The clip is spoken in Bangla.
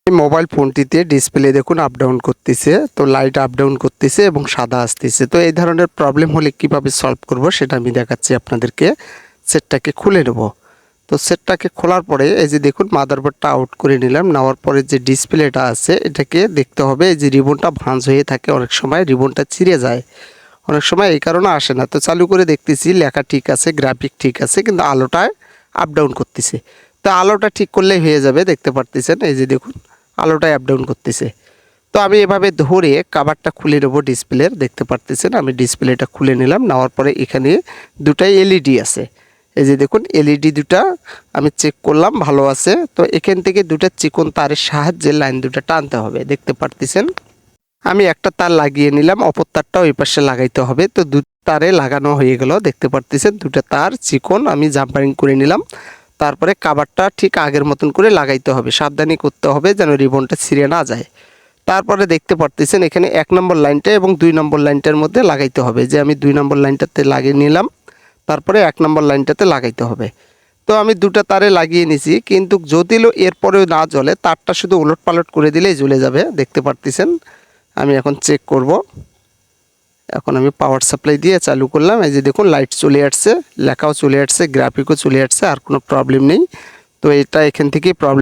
এই মোবাইল ফোনটিতে ডিসপ্লে দেখুন আপ ডাউন করতেছে, তো লাইট আপ ডাউন করতেছে এবং সাদা আসতেছে। তো এই ধরনের প্রবলেম হলে কিভাবে সলভ করব সেটা আমি দেখাচ্ছি আপনাদেরকে। সেটটাকে খুলে নেব। তো সেটটাকে খোলার পরে এই যে দেখুন মাদারবোর্ডটা আউট করে নিলাম। নেওয়ার পরে যে ডিসপ্লেটা আছে এটাকে দেখতে হবে। এই যে রিবনটা ভাঁজ হয়ে থাকে, অনেক সময় রিবনটা ছিঁড়ে যায়, অনেক সময় এই কারণে আসে না। তো চালু করে দেখতেছি লেখা ঠিক আছে, গ্রাফিক ঠিক আছে, কিন্তু আলোটায় আপ ডাউন করতেছে। তো আলোটা ঠিক করলেই হয়ে যাবে, দেখতে পারতেছেন এই যে দেখুন আলোটায় আপ ডাউন করতেছে। তো আমি এভাবে ধরে কাভারটা খুলে নেব ডিসপ্লের, দেখতে পারতেছেন আমি ডিসপ্লেটা খুলে নিলাম। নেওয়ার পরে এখানে দুটাই এলইডি আছে, এই যে দেখুন এলইডি দুটা আমি চেক করলাম ভালো আছে। তো এখান থেকে দুটা চিকন তারের সাহায্যে লাইন দুটা টানতে হবে, দেখতে পারতেছেন। আমি একটা তার লাগিয়ে নিলাম, অপর তারটা ওই পাশে লাগাইতে হবে। তো দু তারে লাগানো হয়ে গেল, দেখতে পারতেছেন দুটা তার চিকন আমি জাম্পারিং করে নিলাম। তারপরে কাভারটা ঠিক আগের মতন করে লাগাইতে হবে, সাবধানী করতে হবে যেন রিবনটা ছিঁড়ে না যায়। তারপরে দেখতে পারতেছেন এখানে 1 নম্বর লাইনটা এবং 2 নম্বর লাইনটার মধ্যে লাগাইতে হবে। যে আমি 2 নম্বর লাইনটাতে লাগিয়ে নিলাম, তারপরে 1 নম্বর লাইনটাতে লাগাইতে হবে। তো আমি দুটা তারে লাগিয়ে নিছি, কিন্তু যদিও এরপরেও না জ্বলে, তারটা শুধু উলট পালট করে দিলেই জ্বলে যাবে, দেখতে পারতেছেন। আমি এখন চেক করব। এখন আমি পাওয়ার সাপ্লাই দিয়ে চালু করলাম, এই যে দেখুন লাইট চলে আসছে, লেখাও চলে আসছে, গ্রাফিকও চলে আসছে, আর কোনো প্রবলেম নেই। তো এটা এখান থেকেই প্রবলেম।